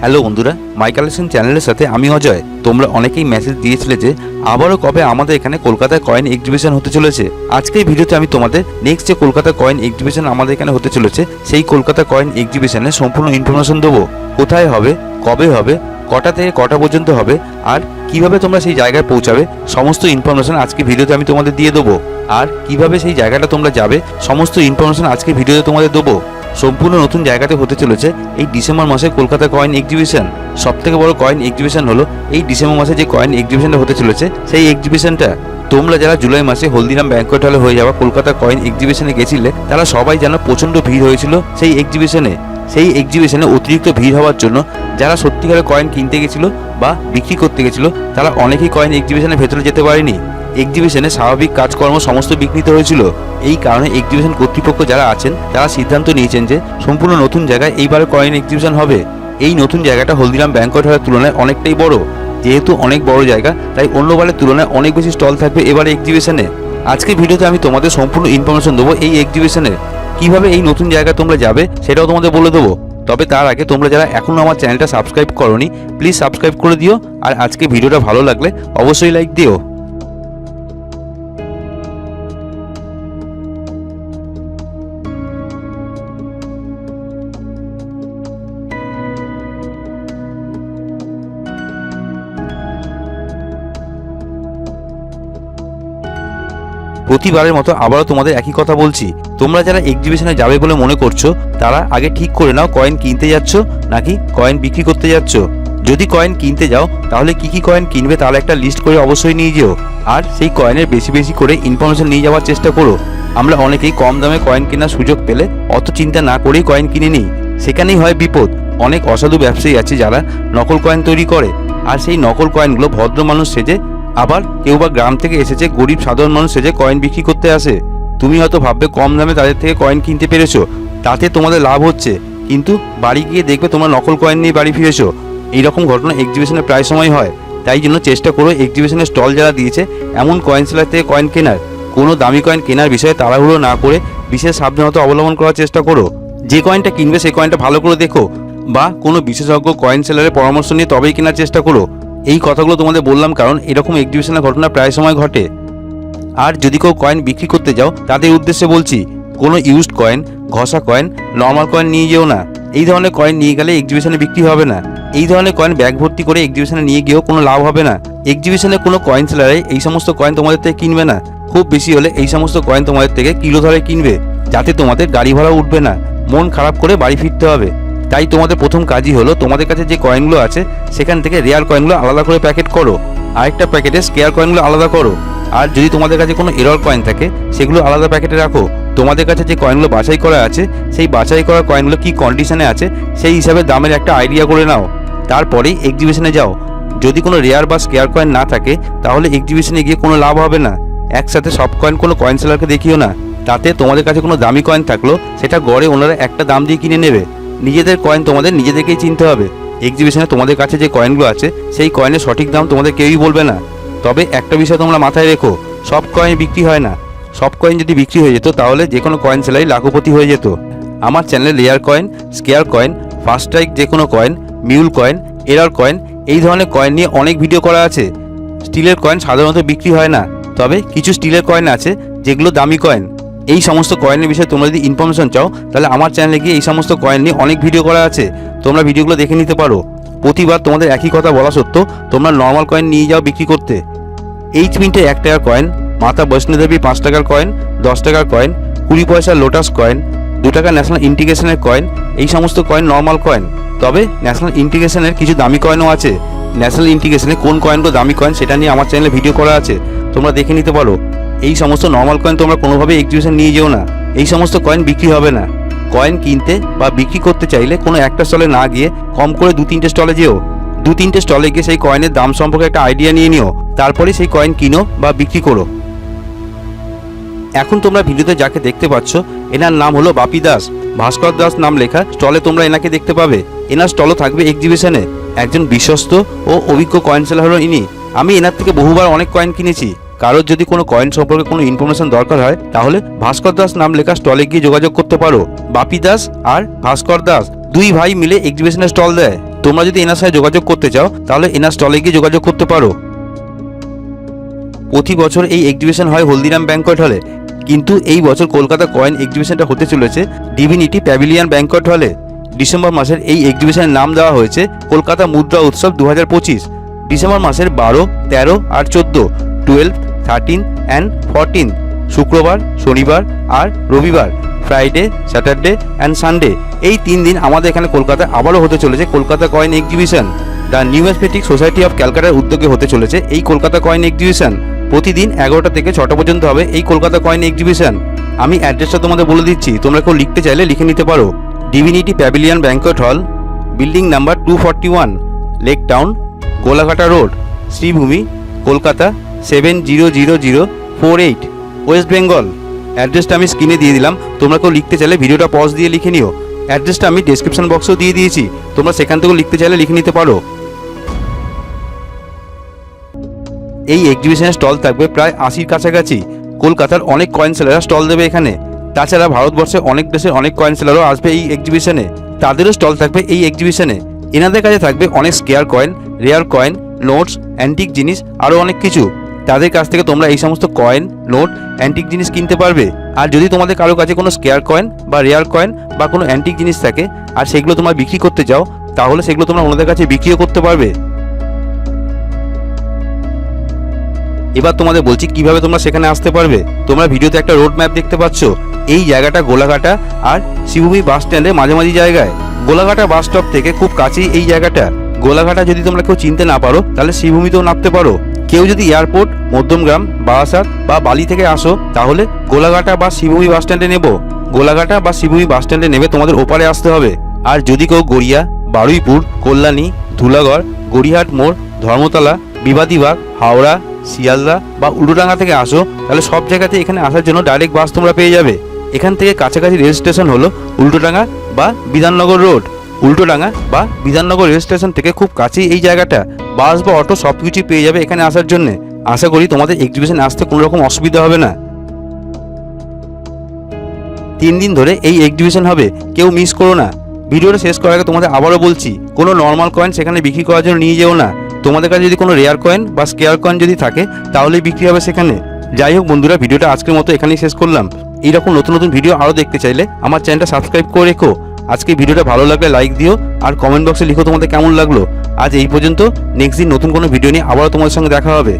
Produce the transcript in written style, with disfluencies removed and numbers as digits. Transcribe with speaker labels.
Speaker 1: Hello বন্ধুরা, মাই collection চ্যানেলের সাথে আমি অজয়। তোমরা অনেকেই মেসেজ দিয়েছিলে যে আবারও কবে আমাদের এখানে কলকাতায় কয়েন এক্সিবিশন হতে চলেছে। আজকে এই ভিডিওতে আমি তোমাদের নেক্সট যে কলকাতা কয়েন এক্সিবিশন আমাদের এখানে হতে চলেছে সেই কলকাতা কয়েন এক্সিবিশনের সম্পূর্ণ ইনফরমেশন দেবো। কোথায় হবে, কবে হবে, কটা থেকে কটা পর্যন্ত হবে, আর কিভাবে তোমরা সেই জায়গায় পৌঁছাবে, সমস্ত ইনফরমেশন আজকে ভিডিওতে আমি তোমাদের দিয়ে দেবো। আর কিভাবে সেই জায়গাটা তোমরা যাবে সমস্ত ইনফরমেশন আজকে ভিডিওতে তোমাদের দেবো। সম্পূর্ণ নতুন জায়গাতে হতে চলেছে এই ডিসেম্বর মাসে কলকাতা কয়েন এক্সিবিশন। সবথেকে বড় কয়েন এক্সিবিশন হলো এই ডিসেম্বর মাসে যে কয়েন এক্সিবিশনটা হতে চলেছে সেই এক্সিবিশনটা। তোমরা যারা জুলাই মাসে হলদিরাম ব্যাংকোয়েট হলে হয়ে যাওয়া কলকাতা কয়েন এক্সিবিশনে গেছিলে তারা সবাই জানো প্রচণ্ড ভিড় হয়েছিল সেই এক্সিবিশনে। সেই এক্সিবিশনে অতিরিক্ত ভিড় হওয়ার জন্য যারা সত্যিকারের কয়েন কিনতে গেছিলো বা বিক্রি করতে গেছিলো তারা অনেকেই কয়েন এক্সিবিশনের ভেতরে যেতে পারেনি। এক্সিবিশনে স্বাভাবিক কাজকর্ম সমস্ত বিঘ্নিত হয়েছিল। এই কারণে এক্সিবিশন কর্তৃপক্ষ যারা আছেন তারা সিদ্ধান্ত নিয়েছেন যে সম্পূর্ণ নতুন জায়গায় এইবারে কয়েন এক্সিবিশন হবে। এই নতুন জায়গাটা হলদিরাম ব্যাংকোয়েট হলের তুলনায় অনেকটাই বড়। যেহেতু অনেক বড় জায়গা তাই অন্যবারের তুলনায় অনেক বেশি স্টল থাকবে এবারে এক্সিবিশনে। আজকের ভিডিওতে আমি তোমাদের সম্পূর্ণ ইনফরমেশন দেবো এই এক্সিবিশনের। কিভাবে এই নতুন জায়গায় তোমরা যাবে সেটাও তোমাদের বলে দেবো। তবে তার আগে তোমরা যারা এখনও আমার চ্যানেলটা সাবস্ক্রাইব করোনি প্লিজ সাবস্ক্রাইব করে দিও। আর আজকে ভিডিওটা ভালো লাগলে অবশ্যই লাইক দিও। প্রতিবারের মতো আবারও তোমাদের একই কথা বলছি, তোমরা যারা এক্সিবিশনে যাবে বলে মনে করছো তারা আগে ঠিক করে নাও কয়েন কিনতে যাচ্ছ নাকি কয়েন বিক্রি করতে যাচ্ছ। যদি কয়েন কিনতে যাও তাহলে কি কি কয়েন কিনবে তাহলে একটা লিস্ট করে অবশ্যই নিয়ে যেও। আর সেই কয়েনের বেশি বেশি করে ইনফরমেশন নিয়ে যাওয়ার চেষ্টা করো। আমরা অনেকেই কম দামে কয়েন কেনার সুযোগ পেলে অত চিন্তা না করেই কয়েন কিনে নিই, সেখানেই হয় বিপদ। অনেক অসাধু ব্যবসায়ী আছে যারা নকল কয়েন তৈরি করে, আর সেই নকল কয়েনগুলো ভদ্র মানুষ সেজে, আবার কেউ বা গ্রাম থেকে এসেছে গরিব সাধারণ মানুষ সেজে কয়েন বিক্রি করতে আসে। তুমি হয়তো ভাববে কম দামে তাদের থেকে কয়েন কিনতে পেরেছো, তাতে তোমাদের লাভ হচ্ছে, কিন্তু বাড়ি গিয়ে দেখবে তোমরা নকল কয়েন নিয়ে বাড়ি ফিরেছো। এইরকম ঘটনা এক্সিবিশনে প্রায় সময় হয়। তাই জন্য চেষ্টা করো এক্সিবিশনের স্টল যারা দিয়েছে এমন কয়েন সেলার থেকে কয়েন কেনার। কোনো দামি কয়েন কেনার বিষয়ে তাড়াহুড়ো না করে বিশেষ সাবধানতা অবলম্বন করার চেষ্টা করো। যে কয়েনটা কিনবে সেই কয়েনটা ভালো করে দেখো, বা কোনো বিশেষজ্ঞ কয়েন সেলারের পরামর্শ নিয়ে তবেই কেনার চেষ্টা করো। এই কথাগুলো তোমাদের বললাম কারণ এরকম এক্সিবিশনের ঘটনা প্রায় সময় ঘটে। আর যদি কেউ কয়েন বিক্রি করতে যাও তাদের উদ্দেশ্যে বলছি, কোনো ইউজড কয়েন, ঘষা কয়েন, নর্মাল কয়েন নিয়ে যেও না। এই ধরনের কয়েন নিয়ে গেলে এক্সিবিশনে বিক্রি হবে না। এই ধরনের কয়েন ব্যাগ ভর্তি করে এক্সিবিশনে নিয়ে গিয়েও কোনো লাভ হবে না। এক্সিবিশনে কোনো কয়েন সেলারে এই সমস্ত কয়েন তোমাদের থেকে কিনবে না। খুব বেশি হলে এই সমস্ত কয়েন তোমাদের থেকে কিলো ধরে কিনবে, যাতে তোমাদের গাড়ি ভাড়া উঠবে না, মন খারাপ করে বাড়ি ফিরতে হবে। তাই তোমাদের প্রথম কাজই হলো তোমাদের কাছে যে কয়েনগুলো আছে সেখান থেকে রেয়ার কয়েনগুলো আলাদা করে প্যাকেট করো, আরেকটা প্যাকেটে স্কেয়ার কয়েনগুলো আলাদা করো। আর যদি তোমাদের কাছে কোনো এরর কয়েন থাকে সেগুলো আলাদা প্যাকেটে রাখো। তোমাদের কাছে যে কয়েনগুলো বাছাই করা আছে সেই বাছাই করা কয়েনগুলো কী কন্ডিশনে আছে সেই হিসাবে দামের একটা আইডিয়া করে নাও। তারপরেই এক্সিবিশনে যাও। যদি কোনো রেয়ার বা স্কেয়ার কয়েন না থাকে তাহলে এক্সিবিশনে গিয়ে কোনো লাভ হবে না। একসাথে সব কয়েন কোনো কয়েন সেলারকে দেখিও না, তাতে তোমাদের কাছে কোনো দামি কয়েন থাকলো সেটা গড়ে ওনারা একটা দাম দিয়ে কিনে নেবে। নিজেদের কয়েন তোমাদের নিজেদেরকেই চিনতে হবে। এক্সিবিশনে তোমাদের কাছে যে কয়েনগুলো আছে সেই কয়েনের সঠিক দাম তোমাদের কেউই বলবে না। তবে একটা বিষয় তোমরা মাথায় রেখো, সব কয়েন বিক্রি হয় না। সব কয়েন যদি বিক্রি হয়ে যেত তাহলে যে কোনো কয়েন সেলাই লাখপতি হয়ে যেত। আমার চ্যানেলে layer coin, scarce coin, first strike যে কোনো coin, mule coin, error coin, এই ধরনের কয়েন নিয়ে অনেক ভিডিও করা আছে। স্টিলের কয়েন সাধারণত বিক্রি হয় না, তবে কিছু স্টিলের কয়েন আছে যেগুলো দামি কয়েন। এই সমস্ত কয়েনের বিষয়ে তোমরা যদি ইনফরমেশন চাও তাহলে আমার চ্যানেলে গিয়ে এই সমস্ত কয়েন নিয়ে অনেক ভিডিও করা আছে, তোমরা ভিডিওগুলো দেখে নিতে পারো। প্রতিবার তোমাদের একই কথা বলা সত্ত্বেও তোমরা নর্মাল কয়েন নিয়ে যাও বিক্রি করতে। 8 মিনিটে 1 টাকার কয়েন, মাতা বৈষ্ণোদেবী 5 টাকার কয়েন, 10 টাকার কয়েন, 20 পয়সার লোটাস কয়েন, 2 টাকা ন্যাশনাল ইন্টিগ্রেশনের কয়েন, এই সমস্ত কয়েন নর্মাল কয়েন। তবে ন্যাশনাল ইন্টিগ্রেশনের কিছু দামি কয়েনও আছে। ন্যাশনাল ইন্টিগ্রেশনে কোন কয়েনগুলো দামি কয়েন সেটা নিয়ে আমার চ্যানেলে ভিডিও করা আছে, তোমরা দেখে নিতে পারো। এই সমস্ত নর্মাল কয়েন তোমরা কোনোভাবেই এক্সিবিশন নিয়ে যেও না, এই সমস্ত কয়েন বিক্রি হবে না। কয়েন কিনতে বা বিক্রি করতে চাইলে কোনো একটা স্টলে না গিয়ে কম করে 2-3টে স্টলে যেও। 2-3টে স্টলে গিয়ে সেই কয়েনের দাম সম্পর্কে একটা আইডিয়া নিয়ে নিও, তারপরে সেই কয়েন কিনো বা বিক্রি করো। এখন তোমরা ভিডিওতে যাকে দেখতে পাচ্ছ এনার নাম হলো বাপি দাস, ভাস্কর দাস নাম লেখা স্টলে তোমরা এনাকে দেখতে পাবে। এনার স্টলও থাকবে এক্সিবিশনে। একজন বিশ্বস্ত ও অভিজ্ঞ কয়েন সেলার হলো ইনি। আমি এনার থেকে বহুবার অনেক কয়েন কিনেছি। কারোর যদি কোনো কয়েন সম্পর্কে কোনো ইনফরমেশন দরকার হয় তাহলে ভাস্কর দাস নাম লেখা স্টলে গিয়ে যোগাযোগ করতে পারো। বাপি দাস আর ভাস্কর দাস দুই ভাই মিলে এক্সিবিশনের স্টল দেয়। তোমরা যদি এনার সাথে যোগাযোগ করতে চাও তাহলে এনার স্টলে গিয়ে যোগাযোগ করতে পারো। প্রতি বছর এই এক্সিবিশন হয় হলদিরাম ব্যাংকোয়েট হলে, কিন্তু এই বছর কলকাতা কয়েন এক্সিবিশনটা হতে চলেছে ডিভিনিটি প্যাভিলিয়ন ব্যাংকোয়েট হলে। ডিসেম্বর মাসের এই এক্সিবিশনের নাম দেওয়া হয়েছে কলকাতা মুদ্রা উৎসব 2025। ডিসেম্বর মাসের 12, 13 আর 14, 12, 13 অ্যান্ড 14, শুক্রবার, শনিবার আর রবিবার, ফ্রাইডে, স্যাটারডে অ্যান্ড সানডে, এই 3 দিন আমাদের এখানে কলকাতায় আবারও হতে চলেছে Kolkata coin exhibition. The numismatic society of ক্যালকাটার উদ্যোগে হতে চলেছে এই কলকাতা কয়েন এক্সিবিশন। প্রতিদিন 11টা থেকে 6টা পর্যন্ত হবে এই কলকাতা কয়েন এক্সিবিশন। আমি অ্যাড্রেসটা তোমাদের বলে দিচ্ছি, তোমরা কেউ লিখতে চাইলে লিখে নিতে পারো। Divinity pavilion banquet hall, building number 241, lake town, Golaghata road, Sreebhumi, Kolkata 700048, west Bengal. অ্যাড্রেসটা আমি স্ক্রিনে দিয়ে দিলাম, তোমরা কেউ লিখতে চাইলে ভিডিওটা পজ দিয়ে লিখে নিও। অ্যাড্রেসটা আমি ডেসক্রিপশন বক্সেও দিয়ে দিয়েছি, তোমরা সেখান থেকেও লিখতে চাইলে লিখে নিতে পারো। এই এক্সিবিশনের স্টল থাকবে প্রায় 80-র কাছাকাছি। কলকাতার অনেক কয়েন সেলাররা স্টল দেবে এখানে। তাছাড়া ভারতবর্ষে অনেক দেশের অনেক কয়েন সেলারও আসবে এই এক্সিবিশনে, তাদেরও স্টল থাকবে এই এক্সিবিশনে। এনাদের কাছে থাকবে অনেক scarce coin, rare coin, notes, antique জিনিস, আরও অনেক কিছু। তাদের কাছ থেকে তোমরা এই সমস্ত কয়েন, নোট, অ্যান্টিক জিনিস কিনতে পারবে। আর যদি তোমাদের কারো কাছে কোনো স্কেয়ার কয়েন বা রেয়ার কয়েন বা কোনো অ্যান্টিক জিনিস থাকে আর সেগুলো তোমরা বিক্রি করতে চাও, তাহলে সেগুলো তোমরা ওনাদের কাছে বিক্রিও করতে পারবে। এবার তোমাদের বলছি কিভাবে তোমরা সেখানে আসতে পারবে। তোমরা ভিডিওতে একটা রোড ম্যাপ দেখতে পাচ্ছ। এই জায়গাটা গোলাঘাটা আর শ্রীভূমি বাস স্ট্যান্ডের মাঝামাঝি জায়গায়। গোলাঘাটা বাস স্টপ থেকে খুব কাছেই এই জায়গাটা। গোলাঘাটা যদি তোমরা কেউ চিনতে না পারো তাহলে শ্রীভূমিতেও নামতে পারো। কেউ যদি এয়ারপোর্ট, মধ্যমগ্রাম, বারাসাত বা বালি থেকে আসো তাহলে গোলাঘাটা বা শ্রীভূমি বাস স্ট্যান্ডে নেব। গোলাঘাটা বা শ্রীভূমি বাস স্ট্যান্ডে নেমে তোমাদের ওপারে আসতে হবে। আর যদি কেউ গড়িয়া, বারুইপুর, কল্যাণী, ধুলাগড়, গড়িয়াহাট মোড়, ধর্মতলা, বিবাদীবাগ, হাওড়া, শিয়ালদা বা উল্টোডাঙ্গা থেকে আসো তাহলে সব জায়গাতে এখানে আসার জন্য ডাইরেক্ট বাস তোমরা পেয়ে যাবে। এখান থেকে কাছাকাছি রেল স্টেশন হলো উল্টোডাঙ্গা বা বিধাননগর রোড। উল্টোডাঙ্গা বা বিধাননগর রেল স্টেশন থেকে খুব কাছেই এই জায়গাটা। বাস বা অটো সব কিছুই পেয়ে যাবে এখানে আসার জন্য। আশা করি তোমাদের এক্সিবিশনে আসতে কোনো রকম অসুবিধা হবে না। 3 দিন ধরে এই এক্সিবিশন হবে, কেউ মিস করো না। ভিডিওটা শেষ করার আগে তোমাদের আবারও বলছি, কোনো নর্মাল কয়েন সেখানে বিক্রি করার জন্য নিয়ে যেও না। তোমাদের কাছে যদি কোনো রেয়ার কয়েন বা স্কেয়ার কয়েন যদি থাকে তাহলেই বিক্রি হবে সেখানে। যাই হোক বন্ধুরা, ভিডিওটা আজকের মতো এখানেই শেষ করলাম। এইরকম নতুন নতুন ভিডিও আরও দেখতে চাইলে আমার চ্যানেলটা সাবস্ক্রাইব করে রেখো। আজকে ভিডিওটা ভালো লাগলে লাইক দিও আর কমেন্ট বক্সে লিখো তোমাদের কেমন লাগলো। আজ এই পর্যন্ত, নেক্সট দিন নতুন কোনো ভিডিও নিয়ে আবারও তোমাদের সঙ্গে দেখা হবে।